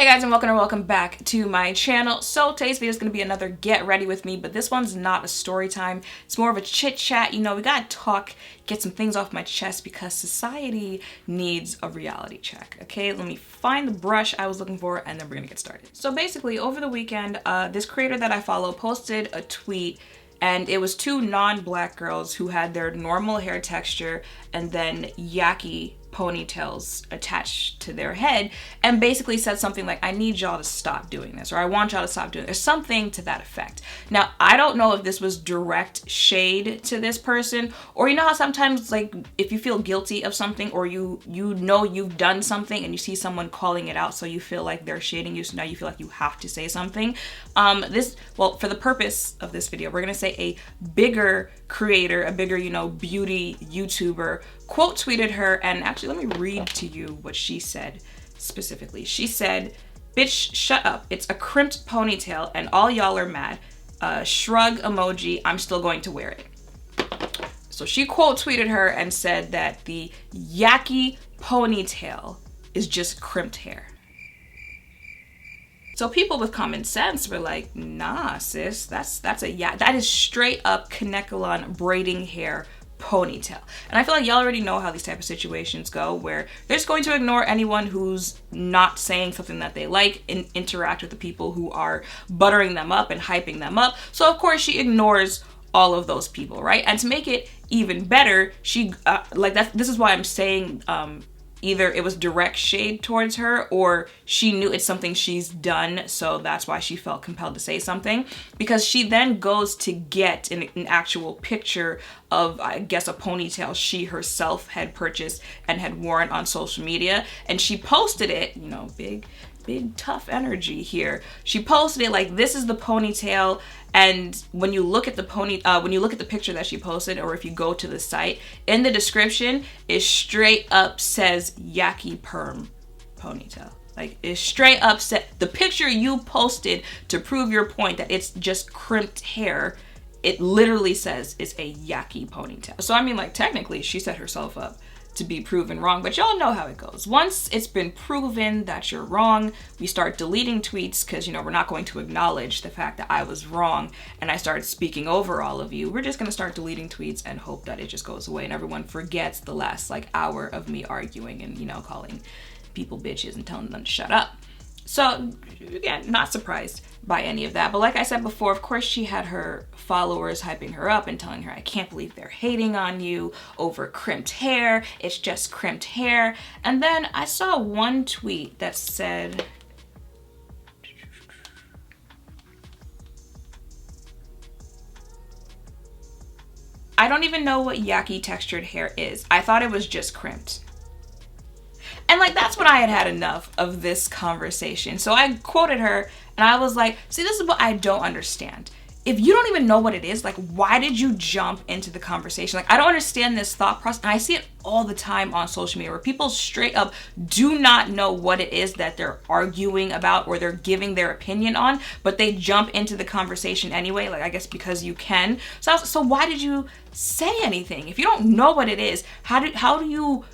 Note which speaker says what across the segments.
Speaker 1: Hey guys, and welcome back to my channel. So today's video is going to be another get ready with me, but this one's not a story time. It's more of a chit chat. You know, we gotta talk, get some things off my chest because society needs a reality check. Okay, let me find the brush I was looking for and then we're gonna get started. So basically over the weekend, this creator that I follow posted a tweet, and it was two non-black girls who had their normal hair texture and then yaki ponytails attached to their head, and basically said something like, I need y'all to stop doing this, or I want y'all to stop doing this, something to that effect. Now, I don't know if this was direct shade to this person, or you know how sometimes, like, if you feel guilty of something, or you know you've done something and you see someone calling it out, so you feel like they're shading you, so now you feel like you have to say something. Well, for the purpose of this video, we're gonna say a bigger creator, a bigger, you know, beauty YouTuber quote tweeted her, and actually let me read to you what she said specifically. She said, "Bitch, shut up. It's a crimped ponytail and all y'all are mad. Shrug emoji, I'm still going to wear it." So she quote tweeted her and said that the yaki ponytail is just crimped hair. So people with common sense were like, nah, sis, that is straight up Kanekalon braiding hair ponytail. And I feel like y'all already know how these type of situations go, where they're just going to ignore anyone who's not saying something that they like and interact with the people who are buttering them up and hyping them up. So of course she ignores all of those people, right? And to make it even better, she this is why I'm saying either it was direct shade towards her or she knew it's something she's done, so that's why she felt compelled to say something, because she then goes to get an actual picture of, I guess, a ponytail she herself had purchased and had worn on social media, and she posted it, you know, big tough energy here. She posted it like, this is the ponytail, and when you look at the picture that she posted, or if you go to the site, in the description, it straight up says yaki perm ponytail. Like, it straight up said, the picture you posted to prove your point that it's just crimped hair, it literally says it's a yaki ponytail. So I mean, like, technically she set herself up to be proven wrong, but y'all know how it goes. Once it's been proven that you're wrong, we start deleting tweets because, you know, we're not going to acknowledge the fact that I was wrong and I started speaking over all of you. We're just gonna start deleting tweets and hope that it just goes away and everyone forgets the last like hour of me arguing and, you know, calling people bitches and telling them to shut up. So again, not surprised by any of that. But like I said before, of course she had her followers hyping her up and telling her, I can't believe they're hating on you over crimped hair. It's just crimped hair. And then I saw one tweet that said, I don't even know what yaki textured hair is. I thought it was just crimped. And like, that's when I had enough of this conversation. So I quoted her and I was like, see, this is what I don't understand. If you don't even know what it is, like, why did you jump into the conversation? Like, I don't understand this thought process. And I see it all the time on social media where people straight up do not know what it is that they're arguing about or they're giving their opinion on, but they jump into the conversation anyway, like, I guess because you can. So why did you say anything? If you don't know what it is, how do you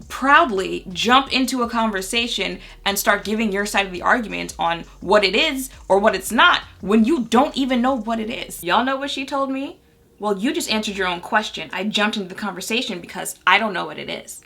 Speaker 1: proudly jump into a conversation and start giving your side of the argument on what it is or what it's not when you don't even know what it is? Y'all know what she told me? Well, you just answered your own question. I jumped into the conversation because I don't know what it is.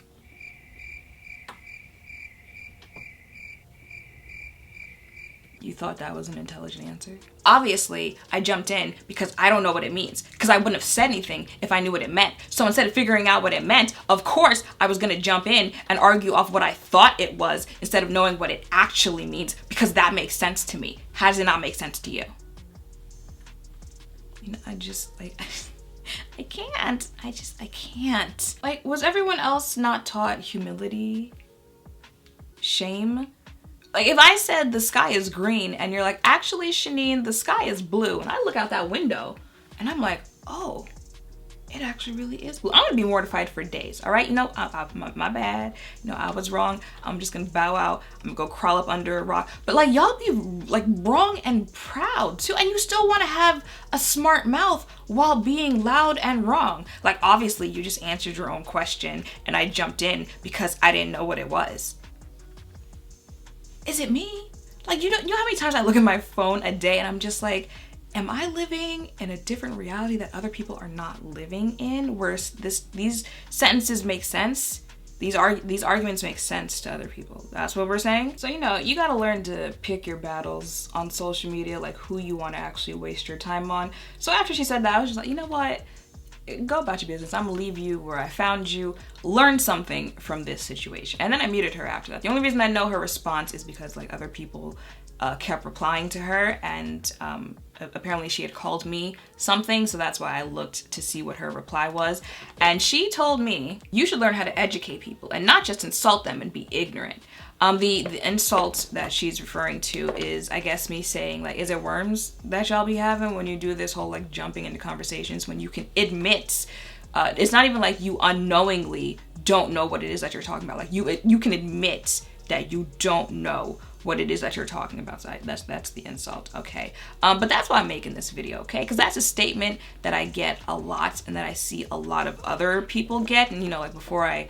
Speaker 1: You thought that was an intelligent answer? Obviously, I jumped in because I don't know what it means, because I wouldn't have said anything if I knew what it meant. So instead of figuring out what it meant, of course, I was gonna jump in and argue off what I thought it was instead of knowing what it actually means, because that makes sense to me. How does it not make sense to you? You know, I just, like, I can't. I can't. Like, was everyone else not taught humility? Shame? Like, if I said the sky is green and you're like, actually, Shanine, the sky is blue, and I look out that window and I'm like, oh, it actually really is blue, I'm gonna be mortified for days, all right? You know, my bad. You know, I was wrong. I'm just gonna bow out. I'm gonna go crawl up under a rock. But like, y'all be like wrong and proud too, and you still wanna have a smart mouth while being loud and wrong. Like, obviously, you just answered your own question and I jumped in because I didn't know what it was. is it me? Like, you know how many times I look at my phone a day and I'm just like, am I living in a different reality that other people are not living in, where these sentences make sense? These arguments make sense to other people. That's what we're saying. So, you know, you gotta learn to pick your battles on social media, like who you want to actually waste your time on. So after she said that, I was just like, you know what? Go about your business. I'm gonna leave you where I found you. Learn something from this situation. And then I muted her after that. The only reason I know her response is because like other people kept replying to her, and apparently she had called me something, so that's why I looked to see what her reply was. And she told me, you should learn how to educate people and not just insult them and be ignorant. The insult that she's referring to is, I guess, me saying like, is it worms that y'all be having when you do this whole like jumping into conversations, when you can admit, it's not even like you unknowingly don't know what it is that you're talking about. Like you can admit that you don't know what it is that you're talking about. So that's the insult, okay? But that's why I'm making this video, okay? Because that's a statement that I get a lot and that I see a lot of other people get. And you know, like before I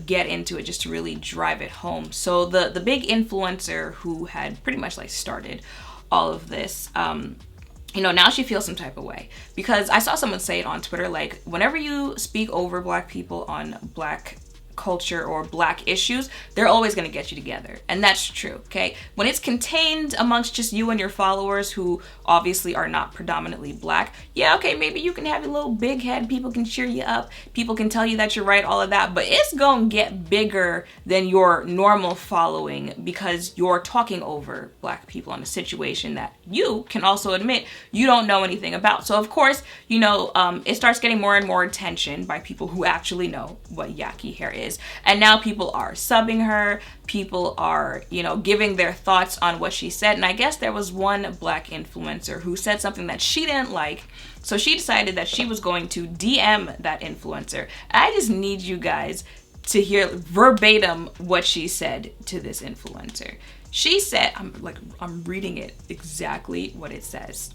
Speaker 1: get into it, just to really drive it home. So the big influencer who had pretty much like started all of this, you know, now she feels some type of way, because I saw someone say it on Twitter, like, whenever you speak over Black people on Black culture or Black issues, they're always going to get you together. And that's true, okay? When it's contained amongst just you and your followers who obviously are not predominantly Black, yeah, okay, maybe you can have your little big head, people can cheer you up, people can tell you that you're right, all of that, but it's gonna get bigger than your normal following because you're talking over Black people in a situation that you can also admit you don't know anything about. So of course, you know, it starts getting more and more attention by people who actually know what yaki hair is. And now people are subbing her, people are, you know, giving their thoughts on what she said. And I guess there was one Black influencer who said something that she didn't like. So she decided that she was going to DM that influencer. I just need you guys to hear verbatim what she said to this influencer. She said, I'm reading it exactly what it says.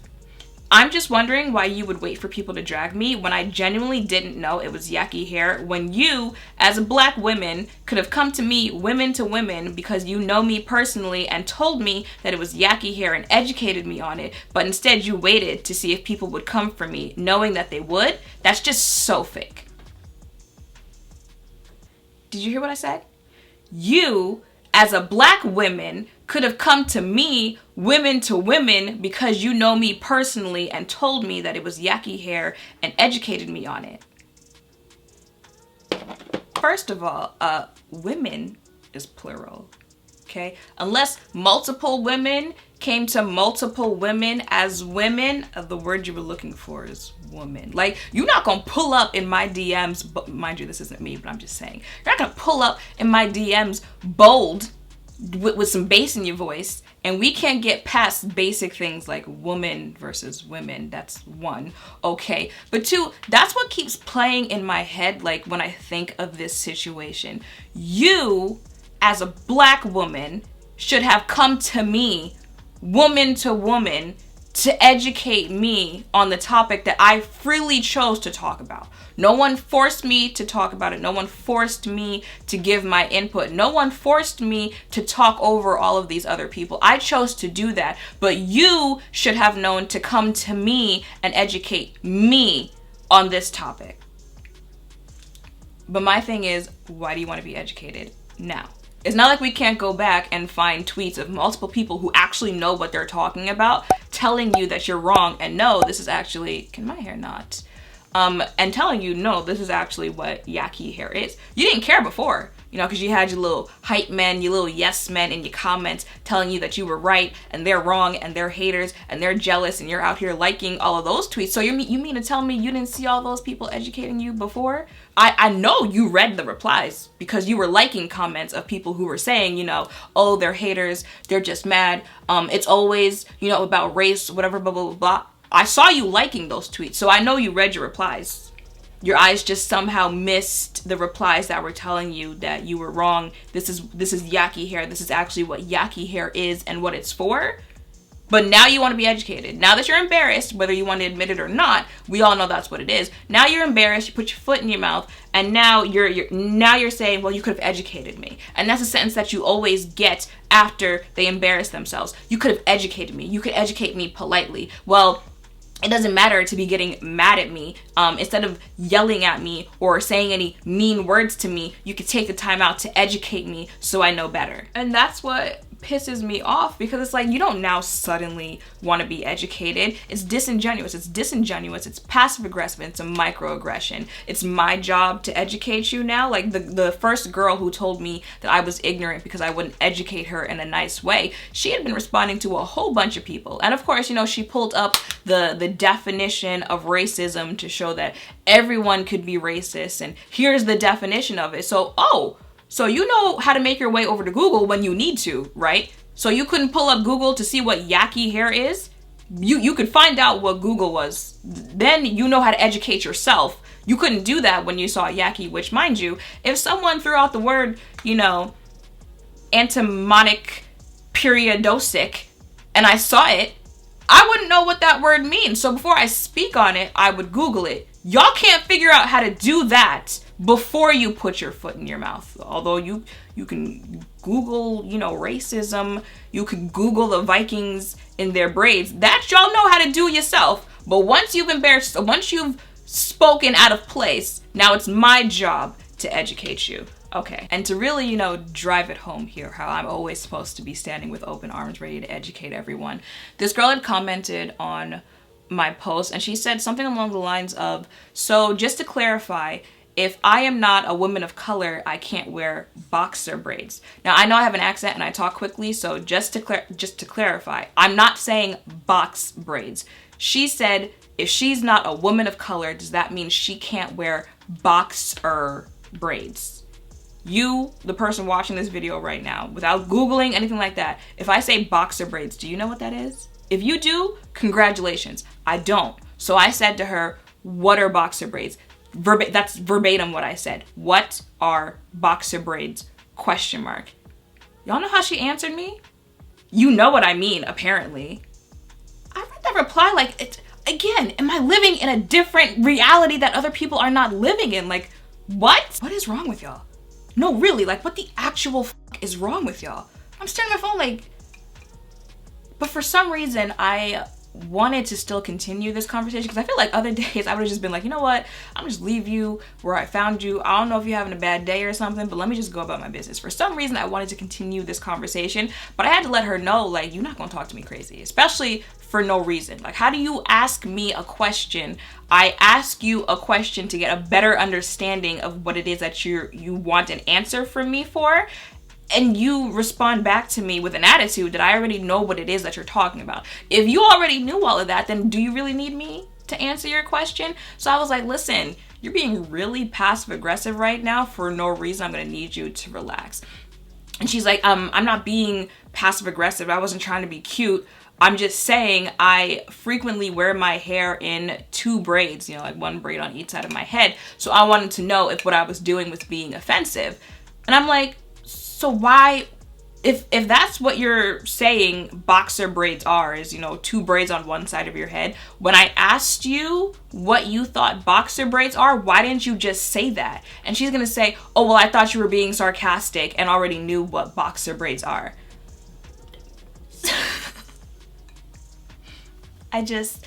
Speaker 1: I'm just wondering why you would wait for people to drag me when I genuinely didn't know it was yaki hair, when you, as a Black woman, could have come to me, women to women, because you know me personally and told me that it was yaki hair and educated me on it, but instead you waited to see if people would come for me, knowing that they would. That's just so fake. Did you hear what I said? You, as a Black woman, could have come to me, women to women, because you know me personally and told me that it was yaki hair and educated me on it. First of all, women is plural, okay? Unless multiple women came to multiple women as women, the word you were looking for is woman. Like, you're not gonna pull up in my DMs, but mind you, this isn't me, but I'm just saying. You're not gonna pull up in my DMs bold with some bass in your voice, and we can't get past basic things like woman versus women. That's one, okay? But two, that's what keeps playing in my head, like when I think of this situation. You, as a Black woman, should have come to me, woman to woman, to educate me on the topic that I freely chose to talk about. No one forced me to talk about it. No one forced me to give my input. No one forced me to talk over all of these other people. I chose to do that, but you should have known to come to me and educate me on this topic. But my thing is, why do you want to be educated now? It's not like we can't go back and find tweets of multiple people who actually know what they're talking about, telling you that you're wrong and no, this is actually, can my hair not? And telling you, no, this is actually what yaki hair is. You didn't care before, you know, because you had your little hype men, your little yes men in your comments telling you that you were right and they're wrong and they're haters and they're jealous and you're out here liking all of those tweets. So you mean to tell me you didn't see all those people educating you before? I know you read the replies because you were liking comments of people who were saying, you know, oh, they're haters, they're just mad, it's always, you know, about race, whatever, blah, blah, blah, blah. I saw you liking those tweets, so I know you read your replies. Your eyes just somehow missed the replies that were telling you that you were wrong. This is yaki hair. This is actually what yaki hair is and what it's for. But now you want to be educated. Now that you're embarrassed, whether you want to admit it or not, we all know that's what it is. Now you're embarrassed, you put your foot in your mouth, and now you're saying, well, you could have educated me. And that's a sentence that you always get after they embarrass themselves. You could have educated me. You could educate me politely. Well, it doesn't matter to be getting mad at me. Instead of yelling at me or saying any mean words to me, you could take the time out to educate me so I know better. And that's what pisses me off, because it's like, you don't now suddenly want to be educated. It's disingenuous. It's passive aggressive. It's a microaggression. It's my job to educate you now. Like the first girl who told me that I was ignorant because I wouldn't educate her in a nice way, she had been responding to a whole bunch of people. And of course, she pulled up the definition of racism to show that everyone could be racist, and here's the definition of it. So you know how to make your way over to Google when you need to, right? So you couldn't pull up Google to see what yaki hair is? You could find out what Google was. Then you know how to educate yourself. You couldn't do that when you saw yaki, which, mind you, if someone threw out the word, antimonic periodosic, and I saw it, I wouldn't know what that word means. So before I speak on it, I would Google it. Y'all can't figure out how to do that before you put your foot in your mouth. Although you can Google, racism, you can Google the Vikings in their braids. That y'all know how to do yourself. But once you've spoken out of place, now it's my job to educate you. Okay, and to really, drive it home here, how I'm always supposed to be standing with open arms ready to educate everyone. This girl had commented on my post, and she said something along the lines of, so just to clarify, if I am not a woman of color, I can't wear boxer braids. Now, I know I have an accent and I talk quickly, so just to clarify, I'm not saying box braids. She said, if she's not a woman of color, does that mean she can't wear boxer braids? You, the person watching this video right now, without Googling anything like that, if I say boxer braids, do you know what that is? If you do, congratulations. I don't. So I said to her, what are boxer braids? That's verbatim what I said. What are boxer braids? ? Y'all know how she answered me? You know what I mean, apparently. I read that reply like, again, am I living in a different reality that other people are not living in? Like, what? What is wrong with y'all? No, really, like, what the actual is wrong with y'all? I'm staring at my phone like... But for some reason, I wanted to still continue this conversation, because I feel like other days I would have just been like, you know what? I'm just leave you where I found you. I don't know if you're having a bad day or something, but let me just go about my business. For some reason, I wanted to continue this conversation, but I had to let her know, like, you're not gonna talk to me crazy, especially for no reason. Like, how do you ask me a question? I ask you a question to get a better understanding of what it is that you want an answer from me for, and you respond back to me with an attitude that I already know what it is that you're talking about. If you already knew all of that, then do you really need me to answer your question? So I was like, listen, you're being really passive aggressive right now for no reason. I'm gonna need you to relax. And she's like, I'm not being passive aggressive. I wasn't trying to be cute. I'm just saying I frequently wear my hair in 2 braids, like one braid on each side of my head. So I wanted to know if what I was doing was being offensive. And I'm like, so why, if that's what you're saying boxer braids are, is, 2 braids on one side of your head, when I asked you what you thought boxer braids are, why didn't you just say that? And she's gonna say, oh, well, I thought you were being sarcastic and already knew what boxer braids are. I just...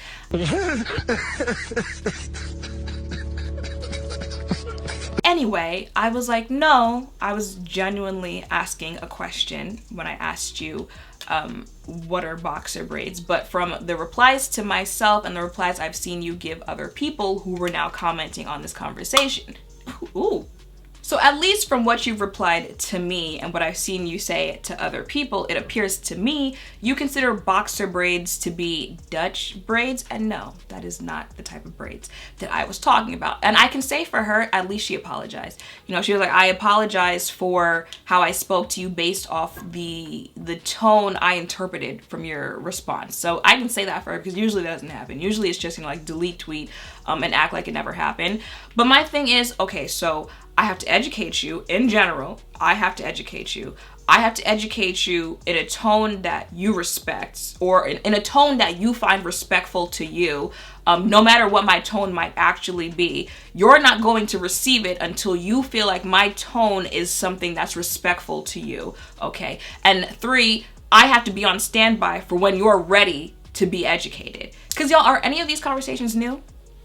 Speaker 1: Anyway, I was like, no, I was genuinely asking a question when I asked you, what are boxer braids? But from the replies to myself and the replies I've seen you give other people who were now commenting on this conversation, ooh. So at least from what you've replied to me and what I've seen you say to other people, it appears to me you consider boxer braids to be Dutch braids, and no, that is not the type of braids that I was talking about. And I can say for her, at least she apologized. She was like, I apologize for how I spoke to you based off the tone I interpreted from your response. So I can say that for her, because usually that doesn't happen. Usually it's just, like, delete tweet and act like it never happened. But my thing is, okay, so I have to educate you in general. I have to educate you. I have to educate you in a tone that you respect, or in a tone that you find respectful to you. No matter what my tone might actually be, you're not going to receive it until you feel like my tone is something that's respectful to you, okay? And 3, I have to be on standby for when you're ready to be educated. Because y'all, are any of these conversations new?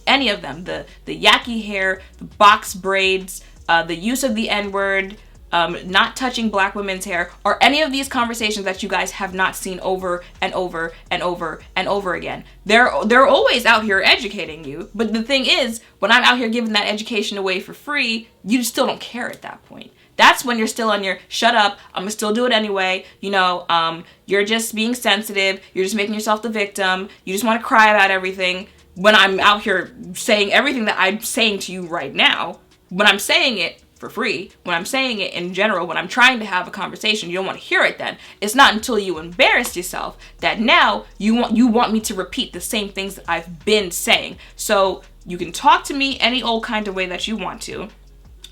Speaker 1: Any of them? The yaki hair, the box braids, the use of the N-word, not touching black women's hair, are any of these conversations that you guys have not seen over and over and over and over again? They're always out here educating you, but the thing is, when I'm out here giving that education away for free, you still don't care at that point. That's when you're still on your shut up, I'm gonna still do it anyway, you know, you're just being sensitive, you're just making yourself the victim, you just want to cry about everything. When I'm out here saying everything that I'm saying to you right now, when I'm saying it for free, when I'm saying it in general, when I'm trying to have a conversation, you don't want to hear it then. It's not until you embarrass yourself that now you want me to repeat the same things that I've been saying. So you can talk to me any old kind of way that you want to.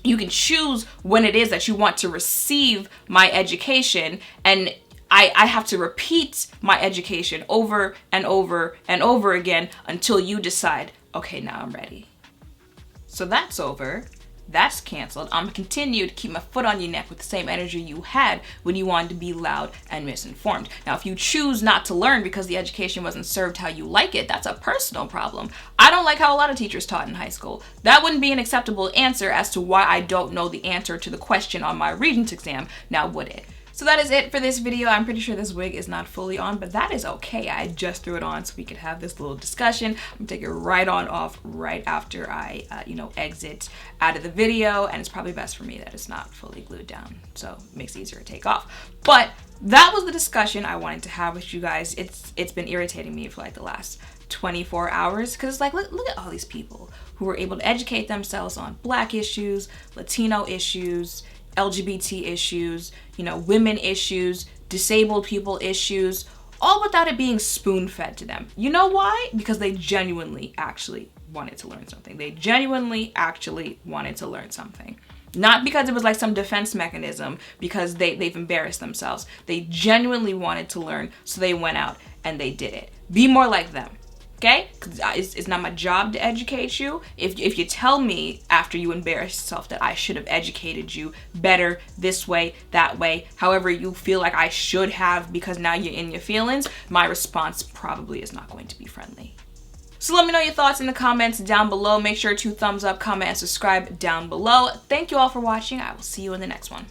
Speaker 1: You can choose when it is that you want to receive my education, and I have to repeat my education over and over and over again until you decide, okay, now I'm ready. So that's over. That's canceled. I'm gonna continue to keep my foot on your neck with the same energy you had when you wanted to be loud and misinformed. Now, if you choose not to learn because the education wasn't served how you like it, that's a personal problem. I don't like how a lot of teachers taught in high school. That wouldn't be an acceptable answer as to why I don't know the answer to the question on my Regents exam, now would it? So that is it for this video. I'm pretty sure this wig is not fully on, but that is okay. I just threw it on so we could have this little discussion. I'm gonna take it right on off right after I, exit out of the video, and it's probably best for me that it's not fully glued down, so it makes it easier to take off. But that was the discussion I wanted to have with you guys. It's been irritating me for like the last 24 hours, because it's like, look at all these people who were able to educate themselves on Black issues, Latino issues, LGBT issues, women issues, disabled people issues, all without it being spoon-fed to them. You know why? Because they genuinely actually wanted to learn something. They genuinely actually wanted to learn something. Not because it was like some defense mechanism, because they've embarrassed themselves. They genuinely wanted to learn, so they went out and they did it. Be more like them. Okay? It's not my job to educate you. If you tell me after you embarrass yourself that I should have educated you better this way, that way, however you feel like I should have because now you're in your feelings, my response probably is not going to be friendly. So let me know your thoughts in the comments down below. Make sure to thumbs up, comment, and subscribe down below. Thank you all for watching. I will see you in the next one.